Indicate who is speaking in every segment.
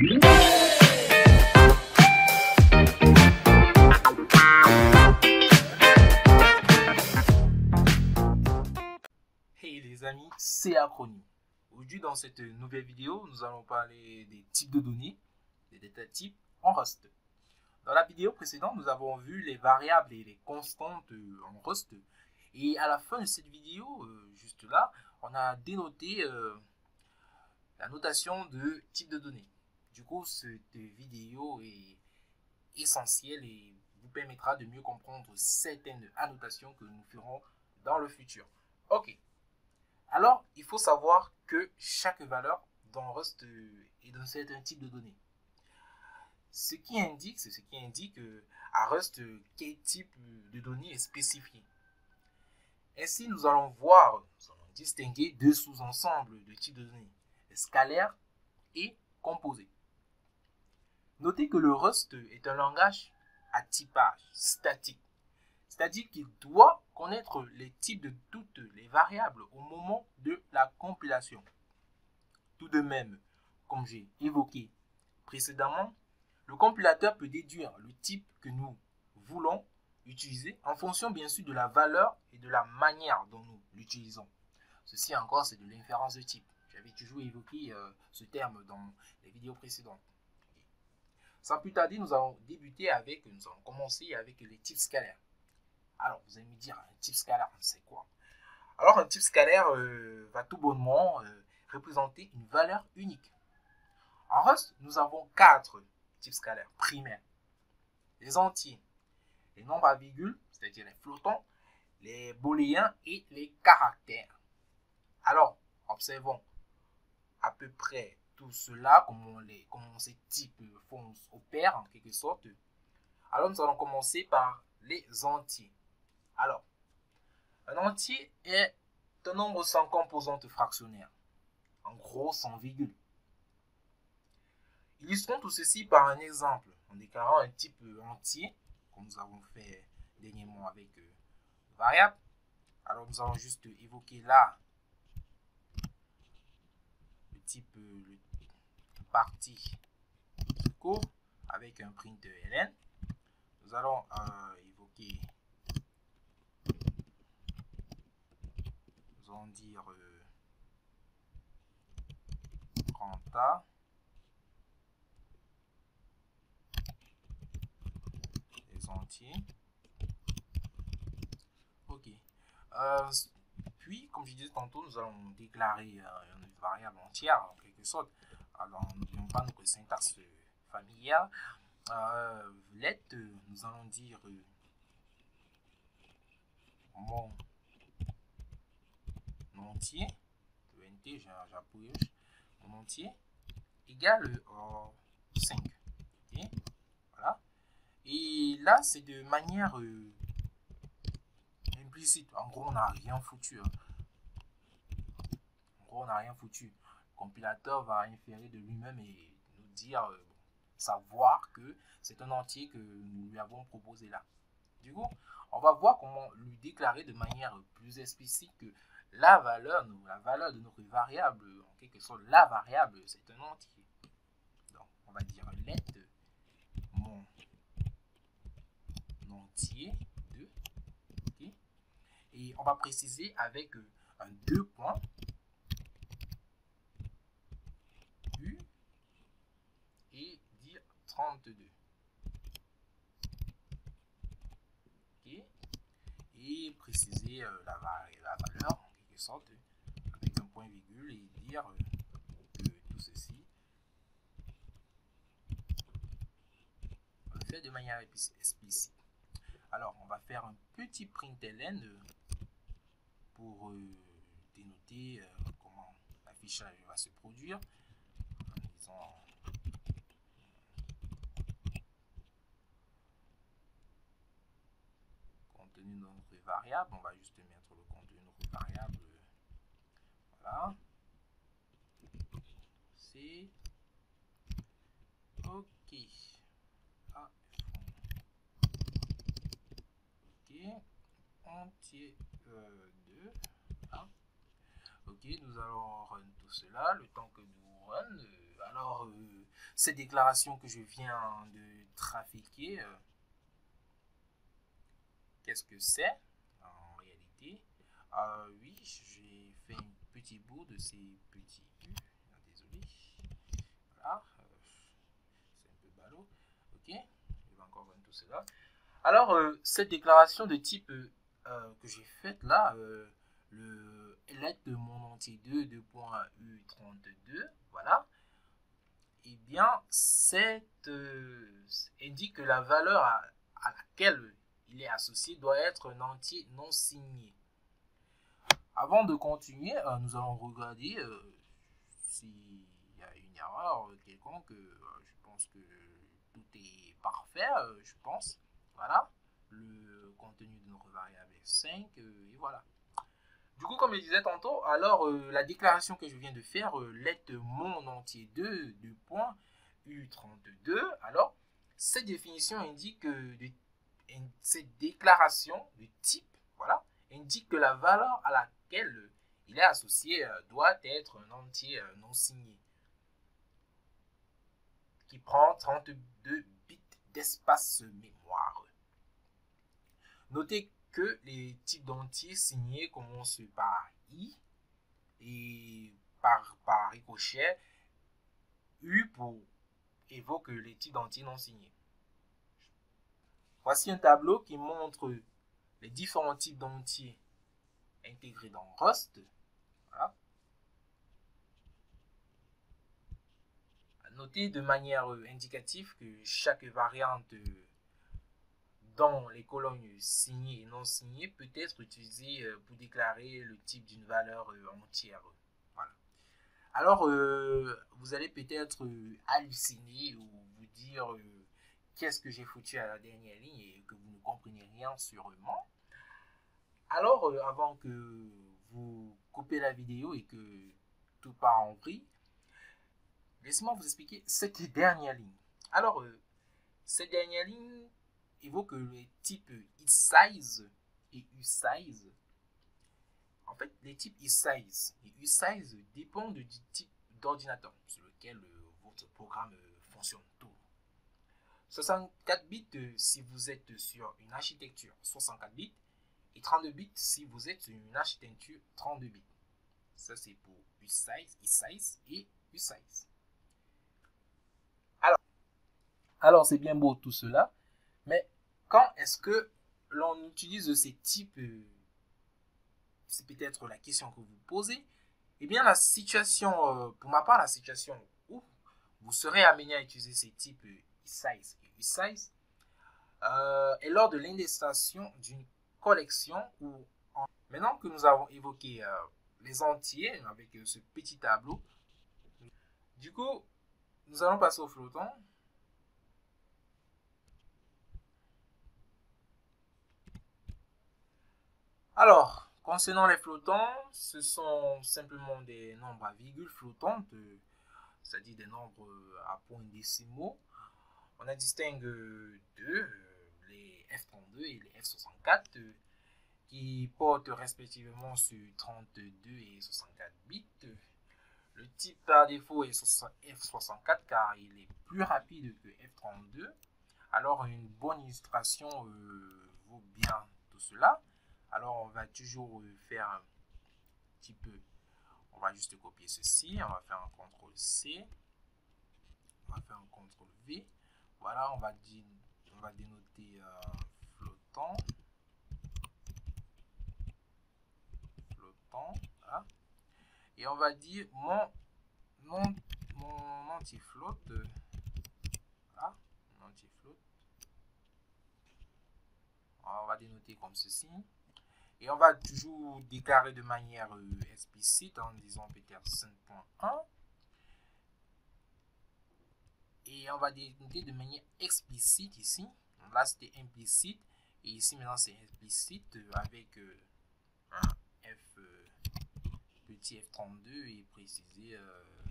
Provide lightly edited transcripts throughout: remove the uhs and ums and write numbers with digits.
Speaker 1: Hey les amis, c'est Acronym. Aujourd'hui dans cette nouvelle vidéo, nous allons parler des types de données, des data types en Rust. Dans la vidéo précédente, nous avons vu les variables et les constantes en Rust. Et à la fin de cette vidéo, juste là, on a dénoté la notation de type de données. Du coup, cette vidéo est essentielle et vous permettra de mieux comprendre certaines annotations que nous ferons dans le futur. Ok. Alors, il faut savoir que chaque valeur dans Rust est d'un certain type de données. C'est ce qui indique à Rust quel type de données est spécifié. Ainsi, nous allons distinguer deux sous-ensembles de types de données, scalaires et composés. Notez que le Rust est un langage à typage statique, c'est-à-dire qu'il doit connaître les types de toutes les variables au moment de la compilation. Tout de même, comme j'ai évoqué précédemment, le compilateur peut déduire le type que nous voulons utiliser en fonction bien sûr de la valeur et de la manière dont nous l'utilisons. Ceci encore, c'est de l'inférence de type. J'avais toujours évoqué ce terme dans les vidéos précédentes. Sans plus tarder, nous allons commencer avec les types scalaires. Alors, vous allez me dire, un type scalaire, c'est quoi? Alors, un type scalaire va tout bonnement représenter une valeur unique. En Rust, nous avons 4 types scalaires primaires. Les entiers, les nombres à virgule, c'est-à-dire les flottants, les booléens et les caractères. Alors, observons à peu près tout cela, comment ces types opèrent en quelque sorte. Alors, nous allons commencer par les entiers. Alors, un entier est un nombre sans composante fractionnaire, en gros sans virgule. Illustrons tout ceci par un exemple en déclarant un type entier, comme nous avons fait dernièrement avec variable. Alors nous allons juste évoquer là le type partie court avec un print ln. Nous allons évoquer, nous allons dire grand A. Entier. Ok. Puis, comme je disais tantôt, nous allons déclarer une variable entière en quelque sorte. Alors, n'oublions pas notre syntaxe familière. Let, nous allons dire mon entier, j'appuie, mon entier égale 5. Okay. Voilà. Et là, c'est de manière implicite. En gros, on n'a rien foutu. En gros, on n'a rien foutu. Le compilateur va inférer de lui-même et nous dire, savoir que c'est un entier que nous lui avons proposé là. Du coup, on va voir comment lui déclarer de manière plus explicite que la valeur de notre variable, en quelque sorte, la variable, c'est un entier. Donc, on va dire let mon entier de, okay. Et on va préciser avec un 2 points U et dire 32. Okay. Et préciser la valeur en quelque sorte avec un point virgule et dire que tout ceci on le fait de manière explicite. Alors, on va faire un petit println pour dénoter comment l'affichage va se produire. En disant contenu de notre variable, on va juste mettre le contenu de notre variable. Voilà. C'est OK. Ah, OK. Entier 2. Voilà. Ok, nous allons run tout cela. Le temps que nous run, alors, cette déclaration que je viens de trafiquer, qu'est-ce que c'est en réalité? Oui, j'ai fait un petit bout de ces petits U. Désolé. Voilà. C'est un peu ballot. Ok. Je vais encore voir tout cela. Alors, cette déclaration de type que j'ai faite là, le let de mon entier 2.u32, voilà, et bien, cette indique que la valeur à laquelle il est associé doit être un entier non signé. Avant de continuer, nous allons regarder s'il y a une erreur quelconque. Je pense que tout est parfait, je pense. Voilà, le contenu de notre variable est 5, et voilà. Du coup, comme je disais tantôt, alors la déclaration que je viens de faire, let mon entier 2.u32, alors cette définition indique cette déclaration de type, voilà, indique que la valeur à laquelle il est associé doit être un entier non signé qui prend 32 bits d'espace mémoire. Notez que les types d'entiers signés commencent par I et par ricochet U pour évoque les types d'entiers non signés. Voici un tableau qui montre les différents types d'entiers intégrés dans Rust. Voilà. Notez de manière indicative que chaque variante dans les colonnes signées et non signées peut être utilisée pour déclarer le type d'une valeur entière. Voilà. Alors, vous allez peut-être halluciner ou vous dire qu'est-ce que j'ai foutu à la dernière ligne et que vous ne comprenez rien sûrement. Alors, avant que vous coupez la vidéo et que tout part en vrille, laissez-moi vous expliquer cette dernière ligne. Alors, cette dernière ligne évoque les types isSize et uSize. En fait, les types isSize et uSize dépendent du type d'ordinateur sur lequel votre programme fonctionne. Tout. 64 bits si vous êtes sur une architecture 64 bits et 32 bits si vous êtes sur une architecture 32 bits. Ça, c'est pour uSize, isSize et uSize. Alors c'est bien beau tout cela, mais quand est-ce que l'on utilise ces types, c'est peut-être la question que vous posez. Eh bien, la situation, pour ma part, la situation où vous serez amené à utiliser ces types isSize et uSize est lors de l'indexation d'une collection où, maintenant que nous avons évoqué les entiers avec ce petit tableau, du coup, nous allons passer au flottant. Alors, concernant les flottants, ce sont simplement des nombres à virgule flottantes, c'est-à-dire des nombres à points décimaux. On a distingue deux, les F32 et les F64, qui portent respectivement sur 32 et 64 bits. Le type par défaut est F64 car il est plus rapide que F32. Alors, une bonne illustration vaut bien tout cela. Alors, on va toujours faire un petit peu. On va juste copier ceci. On va faire un CTRL-C. On va faire un CTRL-V. Voilà, on va dénoter flottant. Voilà. Et on va dire mon anti-float. Voilà, mon anti-float. On va dénoter comme ceci. Et on va toujours déclarer de manière explicite en disant peut-être 5.1. Et on va dénoter de manière explicite ici. Là, c'était implicite. Et ici, maintenant, c'est explicite avec un F, petit F32 et préciser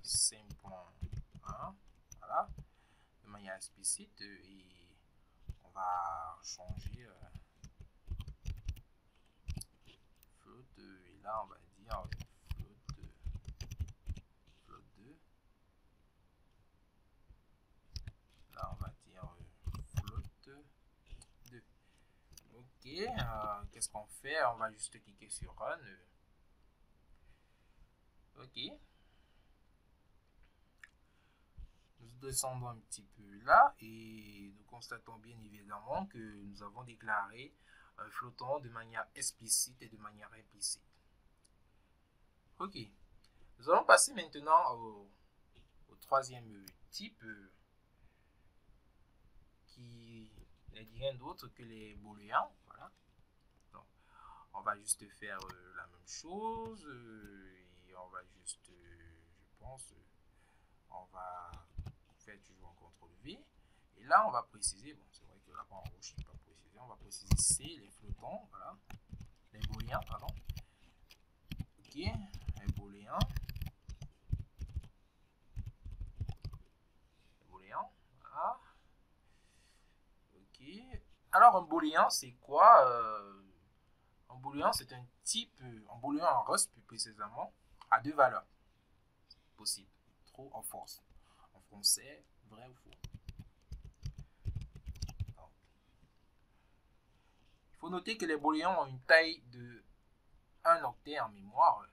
Speaker 1: 5.1. Voilà. De manière explicite. Et on va changer float. Et là, on va dire float 2. Ok, qu'est-ce qu'on fait? On va juste cliquer sur Run. Ok. Nous descendons un petit peu là et nous constatons bien évidemment que nous avons déclaré un flottant de manière explicite et de manière implicite. Ok. Nous allons passer maintenant au troisième type qui n'est rien d'autre que les booléens. Voilà. Donc, on va juste faire la même chose et on va juste, je pense, on va faire toujours un CTRL-V. Et là, on va préciser, bon, c'est vrai que là-bas en rouge, je ne pas préciser, on va préciser C, les flottants, voilà, les booléens, pardon. Ok, les booléens. Booléen, voilà. Ok. Alors, un booléen, c'est quoi un booléen, c'est un type, un booléen en Rust plus précisément, a deux valeurs possibles, true ou false. En français, vrai ou faux. Donc, il faut noter que les booléens ont une taille de 1 octet en mémoire.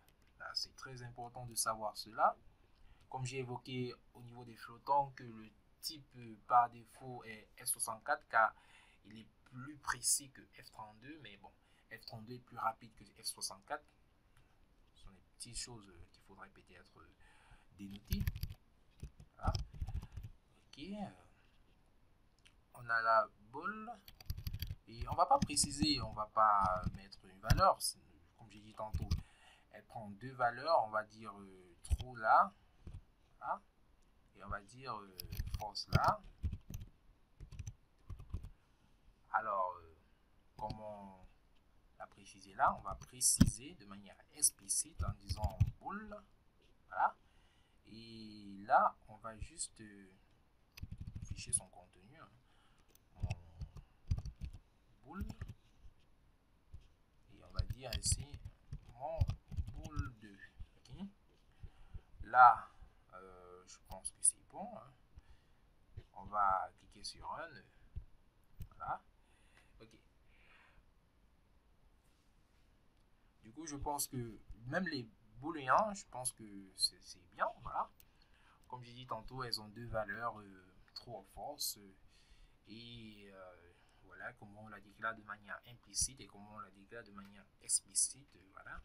Speaker 1: C'est très important de savoir cela. Comme j'ai évoqué au niveau des flottants, que le type par défaut est F64 car il est plus précis que F32, mais bon, F32 est plus rapide que F64. Ce sont des petites choses qu'il faudrait peut-être dénoter. Voilà. Ok. On a la boule. Et on va pas préciser, on va pas mettre une valeur. Comme j'ai dit tantôt, elle prend deux valeurs. On va dire true là. Voilà. Et on va dire false là. Alors, comment la préciser là? On va préciser de manière explicite en disant boule. Voilà. Et là, on va juste afficher son contenu. Hein. Mon boule. Et on va dire ici mon boule 2. Okay. Là, je pense que c'est bon. Hein. On va cliquer sur Run. Voilà. Ok. Du coup, je pense que même les booléens, je pense que c'est bien. Voilà. Comme j'ai dit tantôt, elles ont deux valeurs, true ou false. Et voilà comment on la déclare de manière implicite et comment on la déclare de manière explicite. Voilà.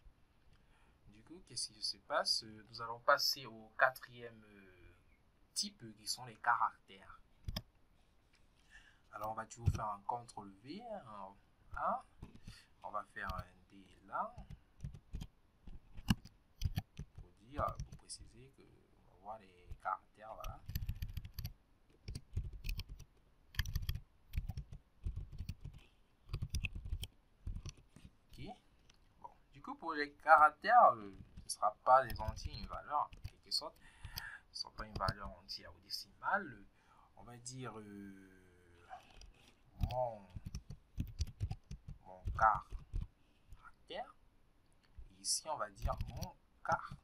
Speaker 1: Du coup, qu'est-ce qui se passe? Nous allons passer au quatrième type qui sont les caractères. Alors, on va toujours faire un CTRL-V. Hein. On va faire un D là. Pour préciser que on va voir les caractères. Voilà. Ok. Bon. Du coup, pour les caractères, ce ne sera pas des entiers, une valeur en quelque sorte. Ce ne sera pas une valeur entière ou décimale. On va dire mon caractère. Et ici, on va dire mon caractère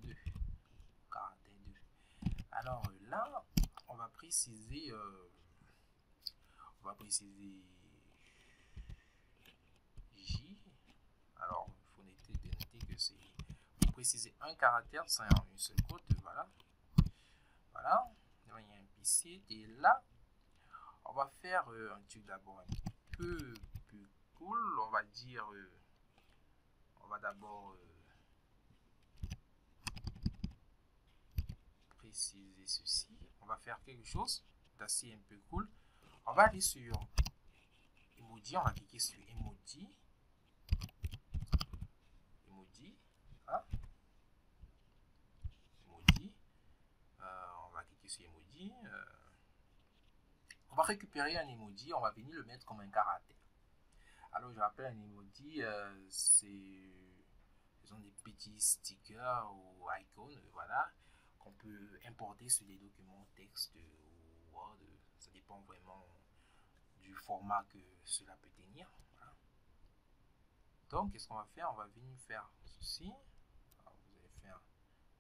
Speaker 1: 2. Caractère 2. Alors là, on va préciser J. Alors, il faut noter que c'est pour préciser un caractère, c'est en une seule côte. Voilà. Voilà. De manière implicite. Et là, on va faire un truc d'abord un peu plus cool. On va dire, on va d'abord préciser ceci. On va faire quelque chose d'assez un peu cool. On va aller sur emoji. On va cliquer sur emoji. Emoji. Ah. Emoji. On va cliquer sur emoji. On va récupérer un emoji. On va venir le mettre comme un caractère. Alors, je rappelle, un emoji, ce sont des petits stickers ou icônes, voilà, qu'on peut importer sur des documents texte ou Word. Ça dépend vraiment du format que cela peut tenir. Voilà. Donc, qu'est-ce qu'on va faire? On va venir faire ceci. Alors,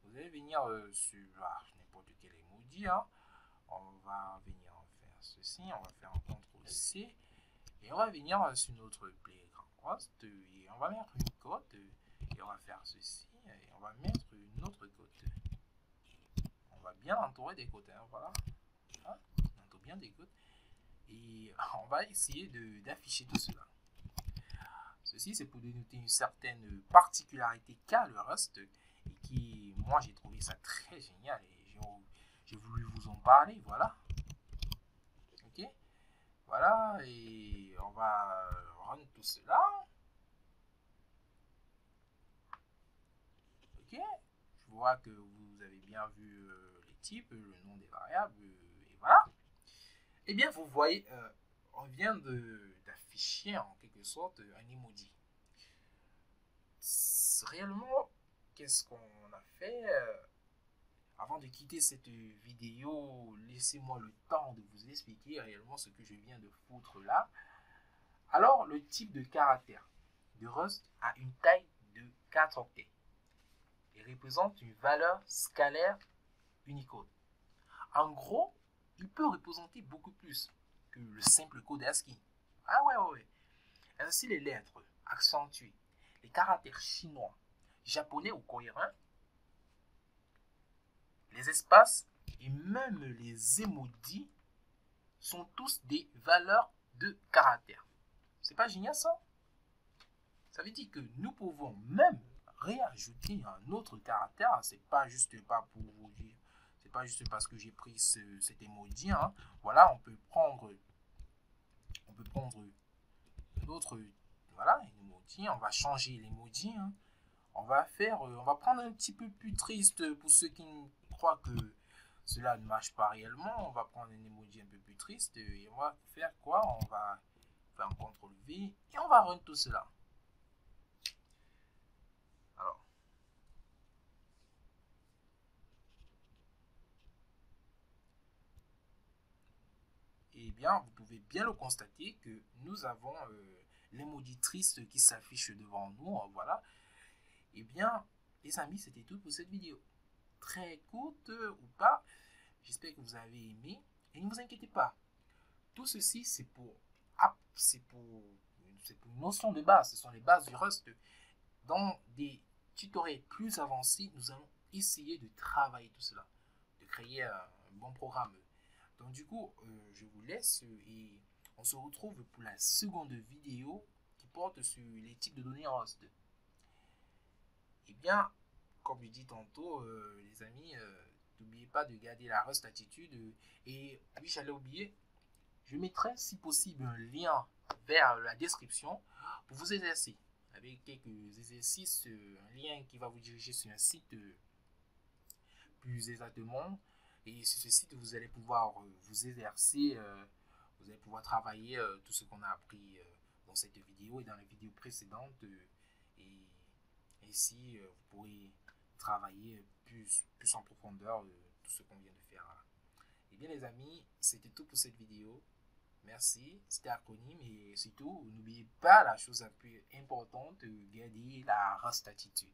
Speaker 1: vous allez venir sur n'importe quel emoji. Hein. On va venir en faire ceci. On va faire un CTRL-C. Et on va venir sur notre playground Rust et on va mettre une cote et on va faire ceci et on va mettre une autre cote. On va bien entourer des côtes, hein, voilà. Hein, on entoure bien des côtes et on va essayer d'afficher tout cela. Ceci, c'est pour dénoter une certaine particularité qu'a le Rust et qui, moi, j'ai trouvé ça très génial et j'ai voulu vous en parler, voilà. Ok, voilà, et on va run tout cela. Ok, je vois que vous avez bien vu les types, le nom des variables, et voilà. Et bien, vous voyez, on vient d'afficher en quelque sorte un emoji. Réellement, qu'est-ce qu'on a fait avant de quitter cette vidéo, laissez-moi le temps de vous expliquer réellement ce que je viens de foutre là. Alors, le type de caractère de Rust a une taille de 4 octets et représente une valeur scalaire Unicode. En gros, il peut représenter beaucoup plus que le simple code ASCII. Ah ouais. Ainsi, les lettres accentuées, les caractères chinois, japonais ou coréens, les espaces et même les emojis sont tous des valeurs de caractère. C'est pas génial ça? Ça veut dire que nous pouvons même réajouter un autre caractère. C'est pas juste pas pour vous dire, c'est pas juste parce que j'ai pris cet emoji. Hein. Voilà, on peut prendre d'autres, voilà, emoji. On va changer l'emoji. Hein. On va prendre un petit peu plus triste pour ceux qui croient que cela ne marche pas réellement. On va prendre un emoji un peu plus triste et on va faire quoi? On va faire un CTRL V et on va run tout cela. Alors, eh bien, vous pouvez bien le constater que nous avons l'emoji triste qui s'affiche devant nous. Voilà. Eh bien, les amis, c'était tout pour cette vidéo. Très courte ou pas. J'espère que vous avez aimé. Et ne vous inquiétez pas. Tout ceci, c'est pour une notion de base. Ce sont les bases du Rust. Dans des tutoriels plus avancés, nous allons essayer de travailler tout cela, de créer un bon programme. Donc du coup, je vous laisse et on se retrouve pour la seconde vidéo qui porte sur les types de données en Rust. Eh bien, comme je dis tantôt, les amis, n'oubliez pas de garder la Rust attitude. Et oui, j'allais oublier, je mettrai si possible un lien vers la description pour vous exercer avec quelques exercices, un lien qui va vous diriger sur un site plus exactement. Et sur ce site, vous allez pouvoir vous exercer, vous allez pouvoir travailler tout ce qu'on a appris dans cette vidéo et dans les vidéos précédentes. Et ici, vous pourrez travailler plus en profondeur tout ce qu'on vient de faire. Et bien les amis, c'était tout pour cette vidéo. Merci, c'était Acronym et surtout, n'oubliez pas la chose la plus importante, garder la Rust attitude.